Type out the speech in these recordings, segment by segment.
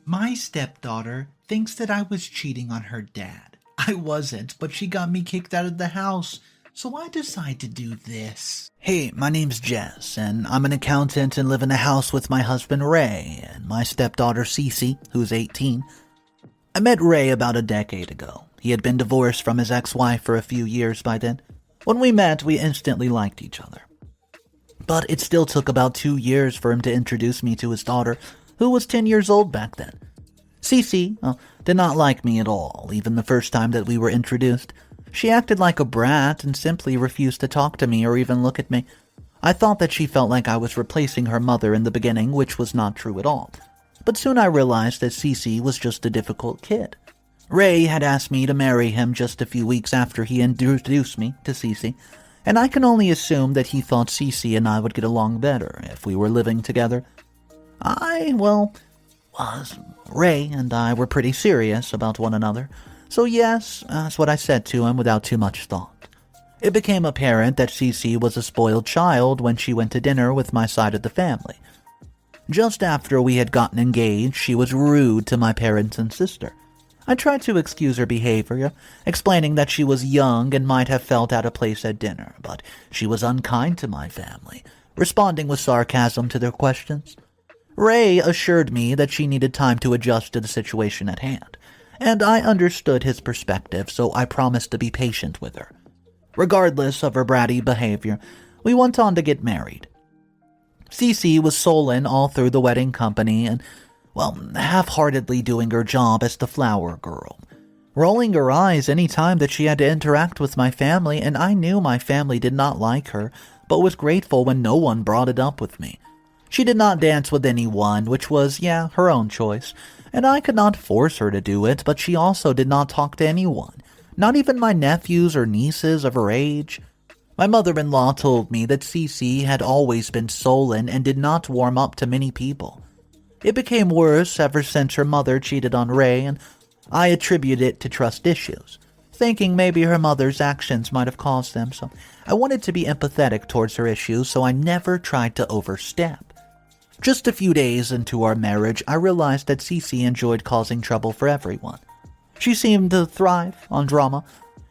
My stepdaughter thinks that I was cheating on her dad. I wasn't, but she got me kicked out of the house, so I decided to do this. Hey, my name's Jess, and I'm an accountant and live in a house with my husband Ray and my stepdaughter Cece, who's 18. I met Ray about a decade ago. He had been divorced from his ex-wife for a few years by then. When we met, we instantly liked each other. But it still took about 2 years for him to introduce me to his daughter, who was 10 years old back then. Cece did not like me at all, even the first time that we were introduced. She acted like a brat and simply refused to talk to me or even look at me. I thought that she felt like I was replacing her mother in the beginning, which was not true at all. But soon I realized that Cece was just a difficult kid. Ray had asked me to marry him just a few weeks after he introduced me to Cece, and I can only assume that he thought Cece and I would get along better if we were living together. Ray and I were pretty serious about one another, so yes, that's what I said to him without too much thought. It became apparent that Cece was a spoiled child when she went to dinner with my side of the family. Just after we had gotten engaged, she was rude to my parents and sister. I tried to excuse her behavior, explaining that she was young and might have felt out of place at dinner, but she was unkind to my family, responding with sarcasm to their questions. Ray assured me that she needed time to adjust to the situation at hand, and I understood his perspective, so I promised to be patient with her. Regardless of her bratty behavior, we went on to get married. Cece was sullen all through the wedding company and, half-heartedly doing her job as the flower girl, rolling her eyes any time that she had to interact with my family, and I knew my family did not like her, but was grateful when no one brought it up with me. She did not dance with anyone, which was, her own choice, and I could not force her to do it, but she also did not talk to anyone, not even my nephews or nieces of her age. My mother-in-law told me that Cece had always been sullen and did not warm up to many people. It became worse ever since her mother cheated on Ray, and I attribute it to trust issues, thinking maybe her mother's actions might have caused them, so I wanted to be empathetic towards her issues, so I never tried to overstep. Just a few days into our marriage, I realized that Cece enjoyed causing trouble for everyone. She seemed to thrive on drama.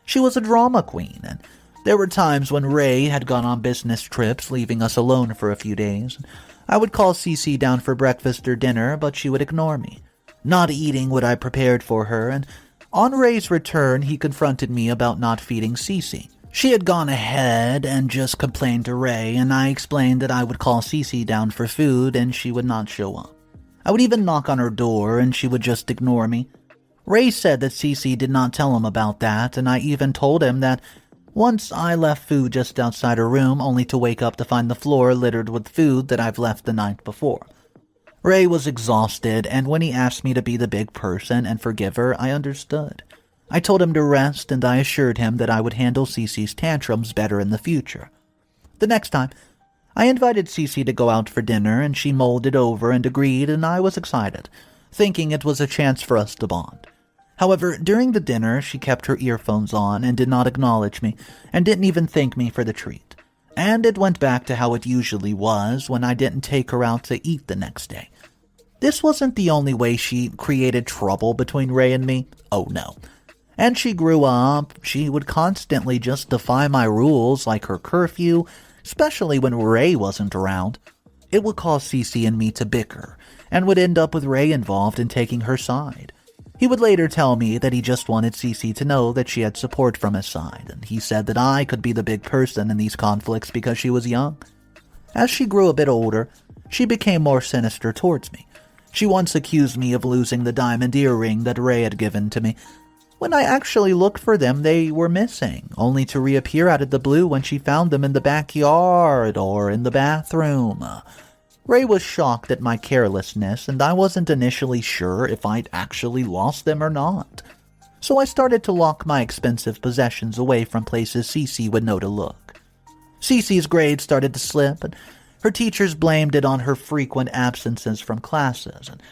She was a drama queen, and there were times when Ray had gone on business trips, leaving us alone for a few days. I would call Cece down for breakfast or dinner, but she would ignore me, not eating what I prepared for her, and on Ray's return, he confronted me about not feeding Cece. She had gone ahead and just complained to Ray, and I explained that I would call Cece down for food and she would not show up. I would even knock on her door and she would just ignore me. Ray said that Cece did not tell him about that, and I even told him that once I left food just outside her room, only to wake up to find the floor littered with food that I've left the night before. Ray was exhausted, and when he asked me to be the big person and forgive her, I understood. I told him to rest, and I assured him that I would handle Cece's tantrums better in the future. The next time, I invited Cece to go out for dinner, and she molded over and agreed, and I was excited, thinking it was a chance for us to bond. However, during the dinner, she kept her earphones on and did not acknowledge me, and didn't even thank me for the treat. And it went back to how it usually was when I didn't take her out to eat the next day. This wasn't the only way she created trouble between Ray and me. Oh no. And she grew up, she would constantly just defy my rules like her curfew, especially when Ray wasn't around. It would cause Cece and me to bicker, and would end up with Ray involved in taking her side. He would later tell me that he just wanted Cece to know that she had support from his side, and he said that I could be the big person in these conflicts because she was young. As she grew a bit older, she became more sinister towards me. She once accused me of losing the diamond earring that Ray had given to me. When I actually looked for them, they were missing, only to reappear out of the blue when she found them in the backyard or in the bathroom. Ray was shocked at my carelessness, and I wasn't initially sure if I'd actually lost them or not. So I started to lock my expensive possessions away from places Cece would know to look. Cece's grades started to slip, and her teachers blamed it on her frequent absences from classes. And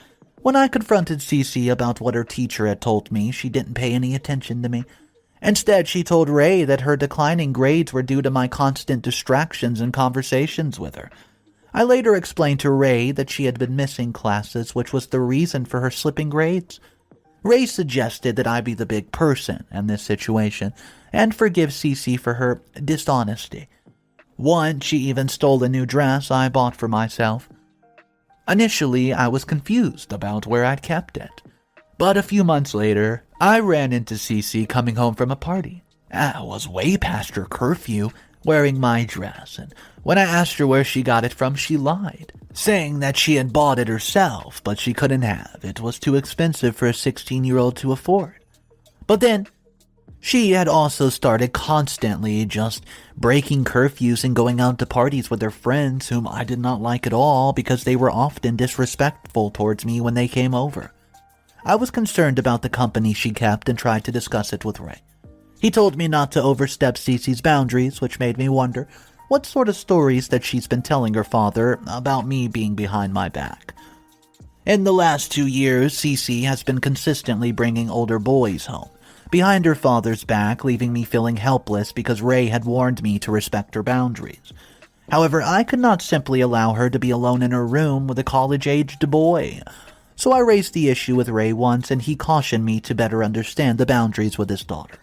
when I confronted Cece about what her teacher had told me, she didn't pay any attention to me. Instead, she told Ray that her declining grades were due to my constant distractions and conversations with her. I later explained to Ray that she had been missing classes, which was the reason for her slipping grades. Ray suggested that I be the big person in this situation and forgive Cece for her dishonesty. Once she even stole a new dress I bought for myself. Initially, I was confused about where I'd kept it. But a few months later, I ran into Cece coming home from a party. I was way past her curfew, wearing my dress, and when I asked her where she got it from, she lied, saying that she had bought it herself, but she couldn't have. It was too expensive for a 16-year-old to afford. But then, she had also started constantly just breaking curfews and going out to parties with her friends whom I did not like at all because they were often disrespectful towards me when they came over. I was concerned about the company she kept and tried to discuss it with Ray. He told me not to overstep Cece's boundaries, which made me wonder what sort of stories that she's been telling her father about me being behind my back. In the last 2 years, Cece has been consistently bringing older boys home, behind her father's back, leaving me feeling helpless because Ray had warned me to respect her boundaries. However, I could not simply allow her to be alone in her room with a college-aged boy. So I raised the issue with Ray once, and he cautioned me to better understand the boundaries with his daughter.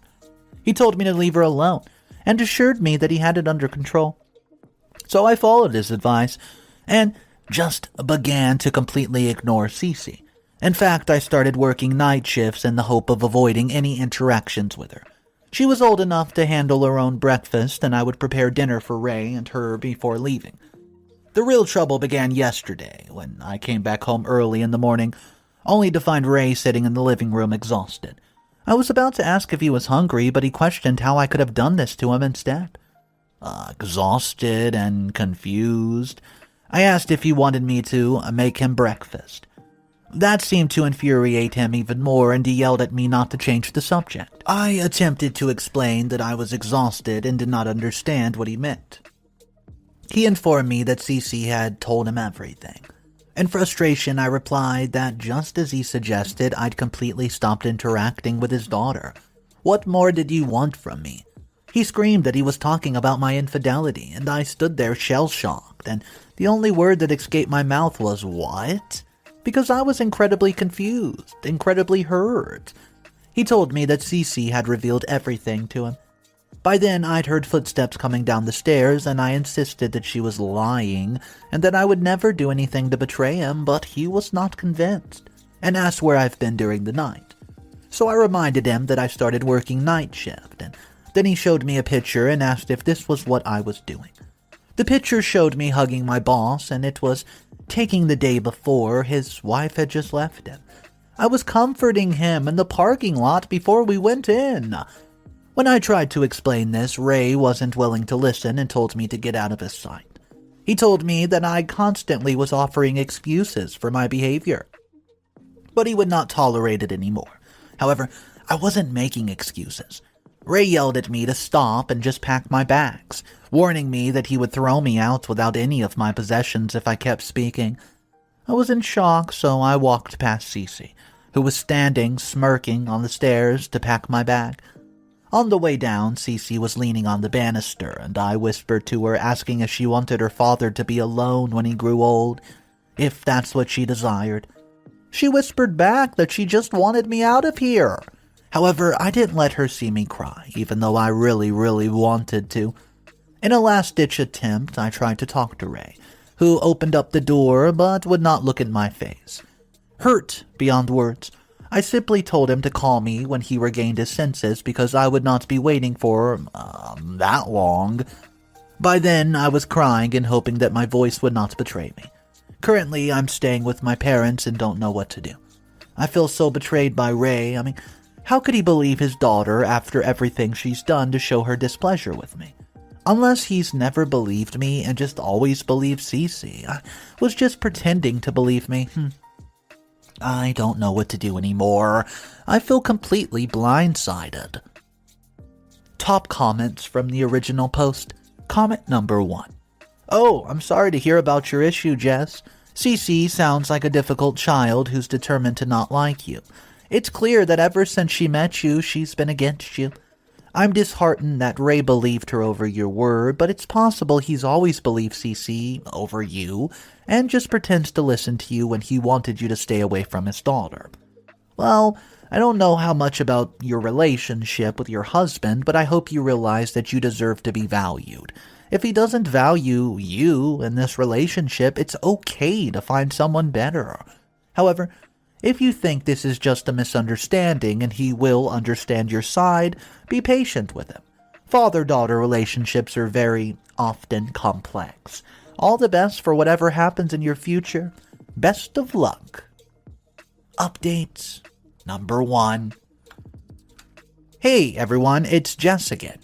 He told me to leave her alone, and assured me that he had it under control. So I followed his advice, and just began to completely ignore Cece. In fact, I started working night shifts in the hope of avoiding any interactions with her. She was old enough to handle her own breakfast, and I would prepare dinner for Ray and her before leaving. The real trouble began yesterday, when I came back home early in the morning, only to find Ray sitting in the living room exhausted. I was about to ask if he was hungry, but he questioned how I could have done this to him instead. Exhausted and confused, I asked if he wanted me to make him breakfast. That seemed to infuriate him even more, and he yelled at me not to change the subject. I attempted to explain that I was exhausted and did not understand what he meant. He informed me that Cece had told him everything. In frustration, I replied that just as he suggested, I'd completely stopped interacting with his daughter. What more did you want from me? He screamed that he was talking about my infidelity, and I stood there shell-shocked, and the only word that escaped my mouth was, "What?" Because I was incredibly confused, incredibly hurt. He told me that Cece had revealed everything to him. By then, I'd heard footsteps coming down the stairs, and I insisted that she was lying, and that I would never do anything to betray him, but he was not convinced, and asked where I've been during the night. So I reminded him that I started working night shift, and then he showed me a picture and asked if this was what I was doing. The picture showed me hugging my boss, and it was taking the day before his wife had just left him. I was comforting him in the parking lot before we went in. When I tried to explain this, Ray wasn't willing to listen and told me to get out of his sight. He told me that I constantly was offering excuses for my behavior, but he would not tolerate it anymore. However, I wasn't making excuses. Ray yelled at me to stop and just pack my bags, warning me that he would throw me out without any of my possessions if I kept speaking. I was in shock, so I walked past Cece, who was standing, smirking, on the stairs to pack my bag. On the way down, Cece was leaning on the banister, and I whispered to her, asking if she wanted her father to be alone when he grew old, if that's what she desired. She whispered back that she just wanted me out of here. However, I didn't let her see me cry, even though I really wanted to. In a last-ditch attempt, I tried to talk to Ray, who opened up the door but would not look in my face. Hurt beyond words, I simply told him to call me when he regained his senses because I would not be waiting for, that long. By then, I was crying and hoping that my voice would not betray me. Currently, I'm staying with my parents and don't know what to do. I feel so betrayed by Ray. How could he believe his daughter after everything she's done to show her displeasure with me? Unless he's never believed me and just always believed Cece. I was just pretending to believe me. I don't know what to do anymore. I feel completely blindsided. Top comments from the original post. Comment number 1. Oh, I'm sorry to hear about your issue, Jess. Cece sounds like a difficult child who's determined to not like you. It's clear that ever since she met you, she's been against you. I'm disheartened that Ray believed her over your word, but it's possible he's always believed Cece over you and just pretends to listen to you when he wanted you to stay away from his daughter. Well, I don't know how much about your relationship with your husband, but I hope you realize that you deserve to be valued. If he doesn't value you in this relationship, it's okay to find someone better. However, if you think this is just a misunderstanding and he will understand your side, be patient with him. Father-daughter relationships are very often complex. All the best for whatever happens in your future. Best of luck. Updates. Number 1. Hey everyone, it's Jess again.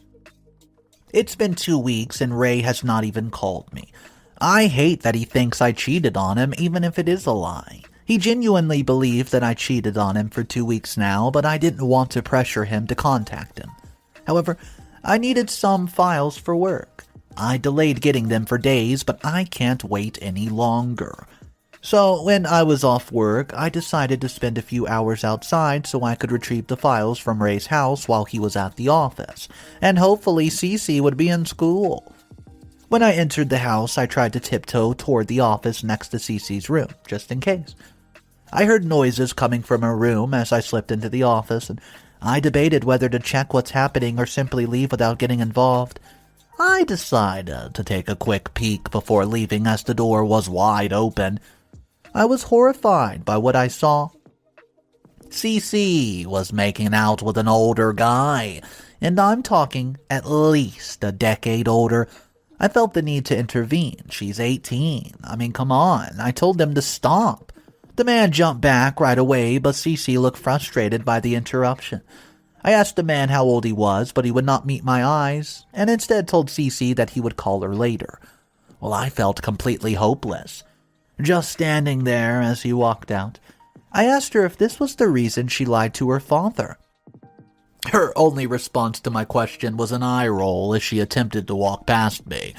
It's been 2 weeks and Ray has not even called me. I hate that he thinks I cheated on him, even if it is a lie. He genuinely believed that I cheated on him for 2 weeks now, but I didn't want to pressure him to contact him. However, I needed some files for work. I delayed getting them for days, but I can't wait any longer. So when I was off work, I decided to spend a few hours outside so I could retrieve the files from Ray's house while he was at the office, and hopefully Cece would be in school. When I entered the house, I tried to tiptoe toward the office next to Cece's room, just in case. I heard noises coming from her room as I slipped into the office, and I debated whether to check what's happening or simply leave without getting involved. I decided to take a quick peek before leaving as the door was wide open. I was horrified by what I saw. Cece was making out with an older guy, and I'm talking at least a decade older. I felt the need to intervene. She's 18. I mean, come on. I told them to stop. The man jumped back right away, but Cece looked frustrated by the interruption. I asked the man how old he was, but he would not meet my eyes, and instead told Cece that he would call her later. Well, I felt completely hopeless, just standing there as he walked out. I asked her if this was the reason she lied to her father. Her only response to my question was an eye roll as she attempted to walk past me.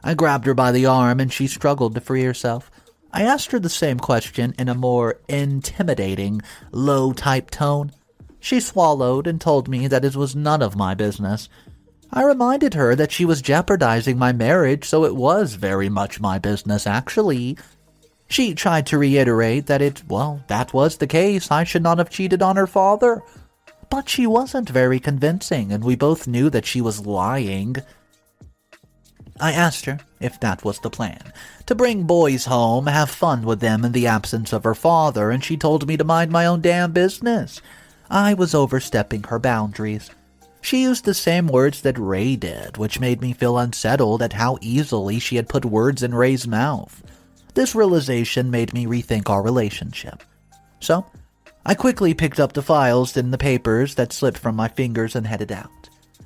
I grabbed her by the arm and she struggled to free herself. I asked her the same question in a more intimidating, low-type tone. She swallowed and told me that it was none of my business. I reminded her that she was jeopardizing my marriage, so it was very much my business, actually. She tried to reiterate that that was the case. I should not have cheated on her father. But she wasn't very convincing, and we both knew that she was lying. I asked her if that was the plan, to bring boys home, have fun with them in the absence of her father, and she told me to mind my own damn business. I was overstepping her boundaries. She used the same words that Ray did, which made me feel unsettled at how easily she had put words in Ray's mouth. This realization made me rethink our relationship. So, I quickly picked up the files and the papers that slipped from my fingers and headed out.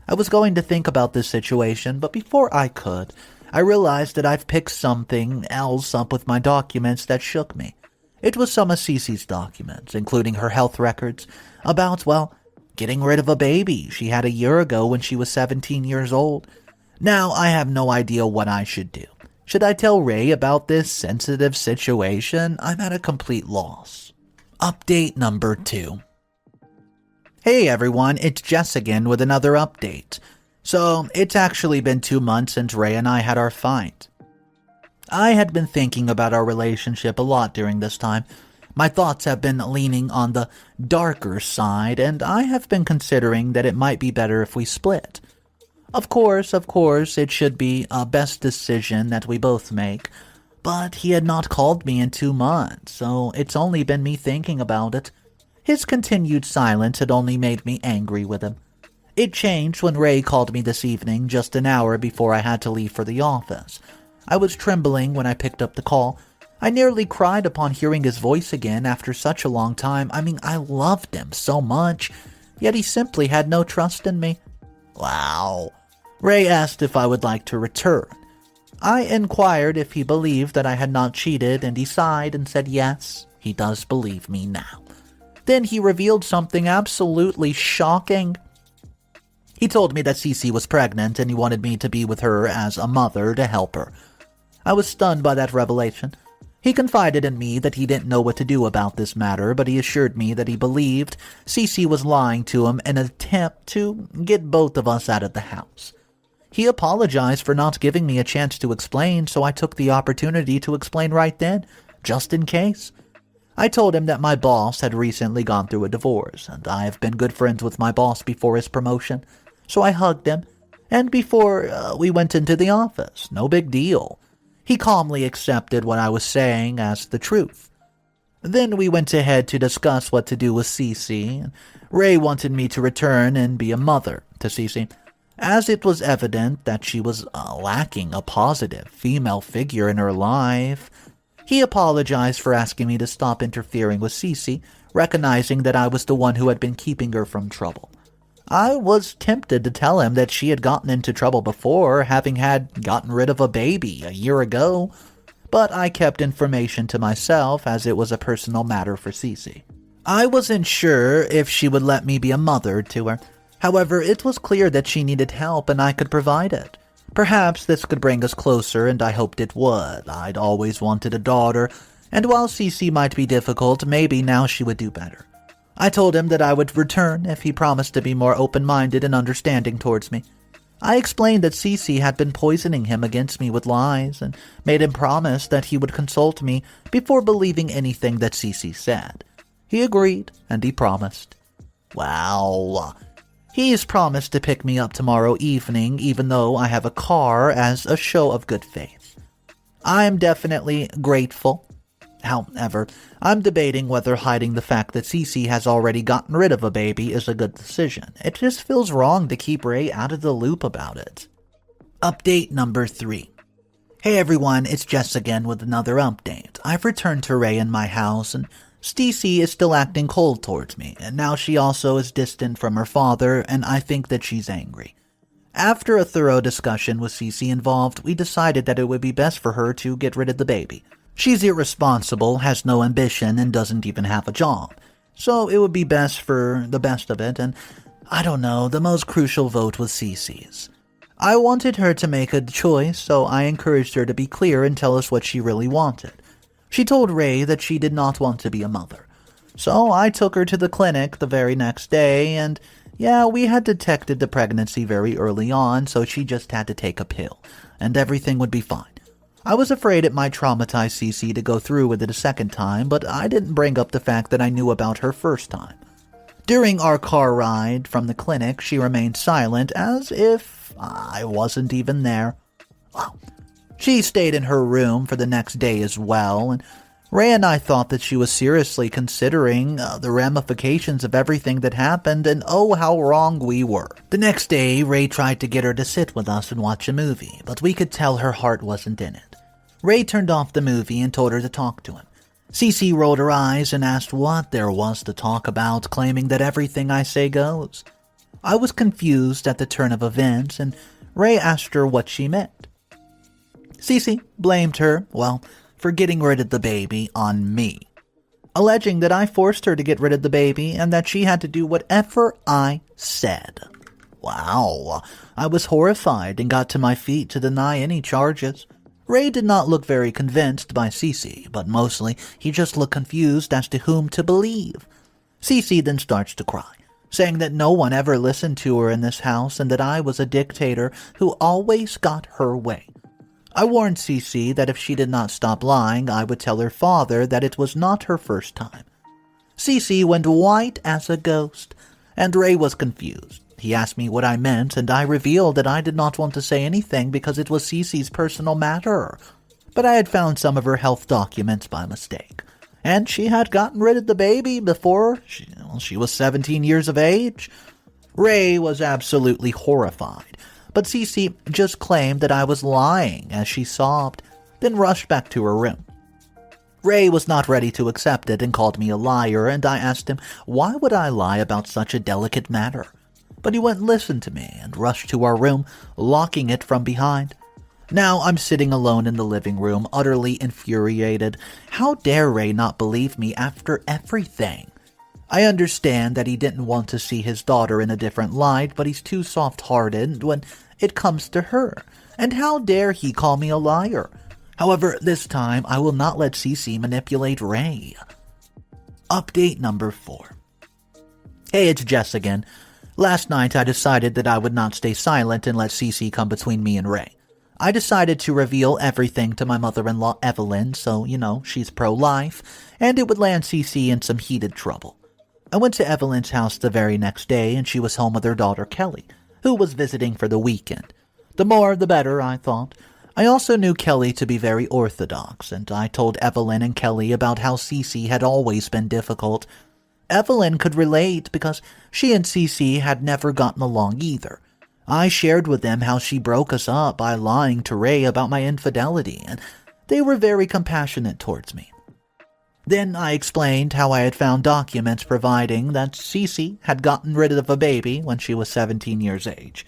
I was going to think about this situation, but before I could, I realized that I've picked something else up with my documents that shook me. It was some of Cece's documents, including her health records, about, getting rid of a baby she had a year ago when she was 17 years old. Now I have no idea what I should do. Should I tell Ray about this sensitive situation? I'm at a complete loss. Update number 2. Hey everyone, it's Jess again with another update. So, it's actually been 2 months since Ray and I had our fight. I had been thinking about our relationship a lot during this time. My thoughts have been leaning on the darker side, and I have been considering that it might be better if we split. Of course, it should be a best decision that we both make, but he had not called me in 2 months, so it's only been me thinking about it. His continued silence had only made me angry with him. It changed when Ray called me this evening, just an hour before I had to leave for the office. I was trembling when I picked up the call. I nearly cried upon hearing his voice again after such a long time. I loved him so much, yet he simply had no trust in me. Wow. Ray asked if I would like to return. I inquired if he believed that I had not cheated, and he sighed and said yes, he does believe me now. Then he revealed something absolutely shocking. He told me that Cece was pregnant and he wanted me to be with her as a mother to help her. I was stunned by that revelation. He confided in me that he didn't know what to do about this matter, but he assured me that he believed Cece was lying to him in an attempt to get both of us out of the house. He apologized for not giving me a chance to explain, so I took the opportunity to explain right then, just in case. I told him that my boss had recently gone through a divorce, and I have been good friends with my boss before his promotion, so I hugged him, and before we went into the office, no big deal. He calmly accepted what I was saying as the truth. Then we went ahead to discuss what to do with Cece. Ray wanted me to return and be a mother to Cece, as it was evident that she was lacking a positive female figure in her life. He apologized for asking me to stop interfering with Cece, recognizing that I was the one who had been keeping her from trouble. I was tempted to tell him that she had gotten into trouble before, having gotten rid of a baby a year ago, but I kept information to myself as it was a personal matter for Cece. I wasn't sure if she would let me be a mother to her. However, it was clear that she needed help and I could provide it. Perhaps this could bring us closer, and I hoped it would. I'd always wanted a daughter, and while Cece might be difficult, maybe now she would do better. I told him that I would return if he promised to be more open-minded and understanding towards me. I explained that Cece had been poisoning him against me with lies and made him promise that he would consult me before believing anything that Cece said. He agreed, and he promised. Well, he's promised to pick me up tomorrow evening, even though I have a car, as a show of good faith. I am definitely grateful. However, I'm debating whether hiding the fact that Cece has already gotten rid of a baby is a good decision. It just feels wrong to keep Ray out of the loop about it. Update number 3. Hey everyone, it's Jess again with another update. I've returned to Ray in my house, and Cece is still acting cold towards me, and now she also is distant from her father, and I think that she's angry. After a thorough discussion with Cece involved, we decided that it would be best for her to get rid of the baby. She's irresponsible, has no ambition, and doesn't even have a job. So it would be best for the best of it, and I don't know, the most crucial vote was Cece's. I wanted her to make a choice, so I encouraged her to be clear and tell us what she really wanted. She told Ray that she did not want to be a mother. So I took her to the clinic the very next day, and yeah, we had detected the pregnancy very early on, so she just had to take a pill, and everything would be fine. I was afraid it might traumatize Cece to go through with it a second time, but I didn't bring up the fact that I knew about her first time. During our car ride from the clinic, she remained silent, as if I wasn't even there. Well, she stayed in her room for the next day as well, and Ray and I thought that she was seriously considering the ramifications of everything that happened, and oh, how wrong we were. The next day, Ray tried to get her to sit with us and watch a movie, but we could tell her heart wasn't in it. Ray turned off the movie and told her to talk to him. Cece rolled her eyes and asked what there was to talk about, claiming that everything I say goes. I was confused at the turn of events, and Ray asked her what she meant. Cece blamed her, for getting rid of the baby on me, alleging that I forced her to get rid of the baby and that she had to do whatever I said. Wow, I was horrified and got to my feet to deny any charges. Ray did not look very convinced by Cece, but mostly he just looked confused as to whom to believe. Cece then starts to cry, saying that no one ever listened to her in this house and that I was a dictator who always got her way. I warned Cece that if she did not stop lying, I would tell her father that it was not her first time. Cece went white as a ghost, and Ray was confused. He asked me what I meant, and I revealed that I did not want to say anything because it was Cece's personal matter. But I had found some of her health documents by mistake, and she had gotten rid of the baby before she was 17 years of age. Ray was absolutely horrified, but Cece just claimed that I was lying as she sobbed, then rushed back to her room. Ray was not ready to accept it and called me a liar, and I asked him why would I lie about such a delicate matter. But he wouldn't listen to me and rushed to our room, locking it from behind. Now I'm sitting alone in the living room, utterly infuriated. How dare Ray not believe me after everything? I understand that he didn't want to see his daughter in a different light, but he's too soft-hearted when it comes to her. And how dare he call me a liar? However, this time I will not let Cece manipulate Ray. Update number 4. Hey, it's Jess again. Last night I decided that I would not stay silent and let Cece come between me and Ray. I decided to reveal everything to my mother-in-law Evelyn, so, she's pro-life, and it would land Cece in some heated trouble. I went to Evelyn's house the very next day, and she was home with her daughter Kelly, who was visiting for the weekend. The more, the better, I thought. I also knew Kelly to be very orthodox, and I told Evelyn and Kelly about how Cece had always been difficult. Evelyn could relate because she and Cece had never gotten along either. I shared with them how she broke us up by lying to Ray about my infidelity, and they were very compassionate towards me. Then I explained how I had found documents providing that Cece had gotten rid of a baby when she was 17 years age,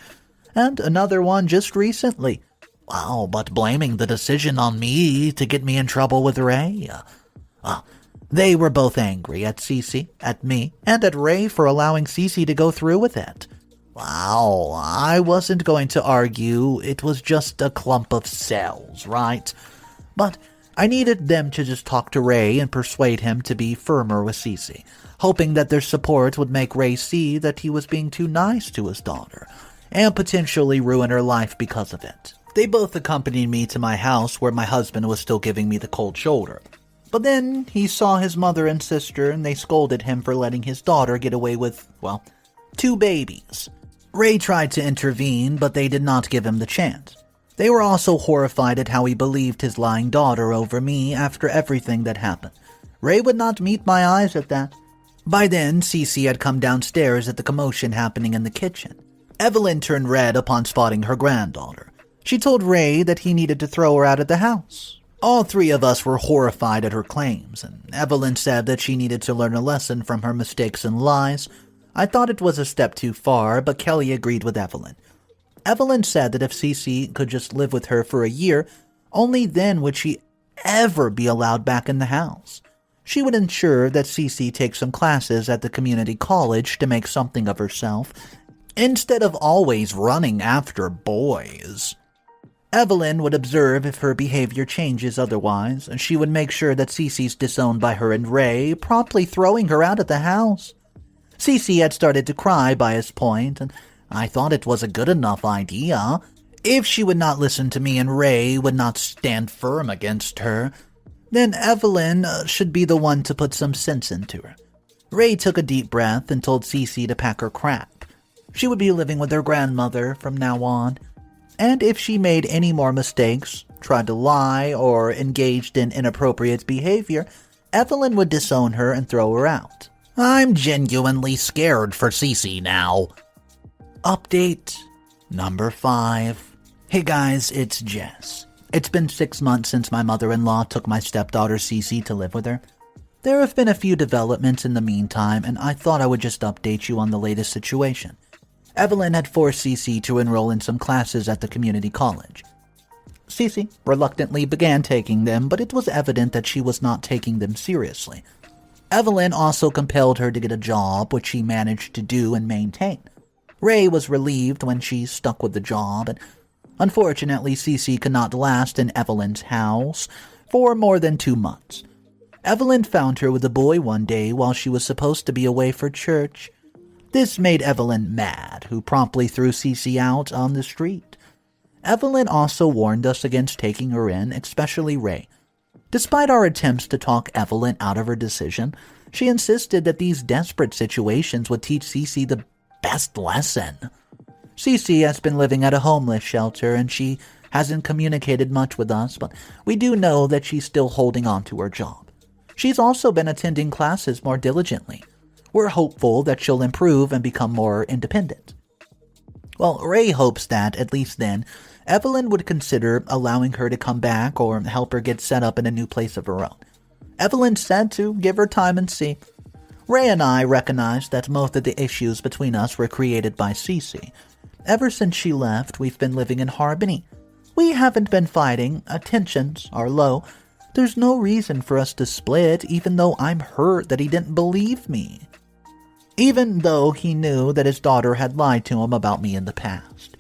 and another one just recently. Wow, but blaming the decision on me to get me in trouble with Ray? They were both angry at Cece, at me, and at Ray for allowing Cece to go through with it. Wow, I wasn't going to argue. It was just a clump of cells, right? But I needed them to just talk to Ray and persuade him to be firmer with Cece, hoping that their support would make Ray see that he was being too nice to his daughter, and potentially ruin her life because of it. They both accompanied me to my house where my husband was still giving me the cold shoulder. But then he saw his mother and sister, and they scolded him for letting his daughter get away with, 2 babies. Ray tried to intervene, but they did not give him the chance. They were also horrified at how he believed his lying daughter over me after everything that happened. Ray would not meet my eyes at that. By then, Cece had come downstairs at the commotion happening in the kitchen. Evelyn turned red upon spotting her granddaughter. She told Ray that he needed to throw her out of the house. All 3 of us were horrified at her claims, and Evelyn said that she needed to learn a lesson from her mistakes and lies. I thought it was a step too far, but Kelly agreed with Evelyn. Evelyn said that if Cece could just live with her for a year, only then would she ever be allowed back in the house. She would ensure that Cece takes some classes at the community college to make something of herself, instead of always running after boys. Evelyn would observe if her behavior changes otherwise, and she would make sure that Cece's disowned by her and Ray, promptly throwing her out of the house. Cece had started to cry by this point, and I thought it was a good enough idea. If she would not listen to me and Ray would not stand firm against her, then Evelyn should be the one to put some sense into her. Ray took a deep breath and told Cece to pack her crap. She would be living with her grandmother from now on, and if she made any more mistakes, tried to lie, or engaged in inappropriate behavior, Evelyn would disown her and throw her out. I'm genuinely scared for Cece now. Update number 5. Hey guys, it's Jess. It's been 6 months since my mother-in-law took my stepdaughter Cece to live with her. There have been a few developments in the meantime, and I thought I would just update you on the latest situation. Evelyn had forced Cece to enroll in some classes at the community college. Cece reluctantly began taking them, but it was evident that she was not taking them seriously. Evelyn also compelled her to get a job, which she managed to do and maintain. Ray was relieved when she stuck with the job, and unfortunately Cece could not last in Evelyn's house for more than 2 months. Evelyn found her with a boy one day while she was supposed to be away for church. This made Evelyn mad, who promptly threw Cece out on the street. Evelyn also warned us against taking her in, especially Ray. Despite our attempts to talk Evelyn out of her decision, she insisted that these desperate situations would teach Cece the best lesson. Cece has been living at a homeless shelter, and she hasn't communicated much with us, but we do know that she's still holding on to her job. She's also been attending classes more diligently. We're hopeful that she'll improve and become more independent. Well, Ray hopes that, at least then, Evelyn would consider allowing her to come back or help her get set up in a new place of her own. Evelyn said to give her time and see. Ray and I recognized that most of the issues between us were created by Cece. Ever since she left, we've been living in harmony. We haven't been fighting, tensions are low. There's no reason for us to split, even though I'm hurt that he didn't believe me. Even though he knew that his daughter had lied to him about me in the past.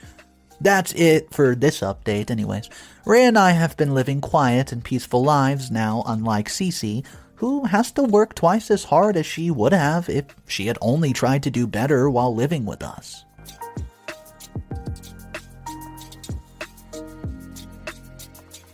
That's it for this update anyways. Ray and I have been living quiet and peaceful lives now, unlike Cece, who has to work twice as hard as she would have if she had only tried to do better while living with us.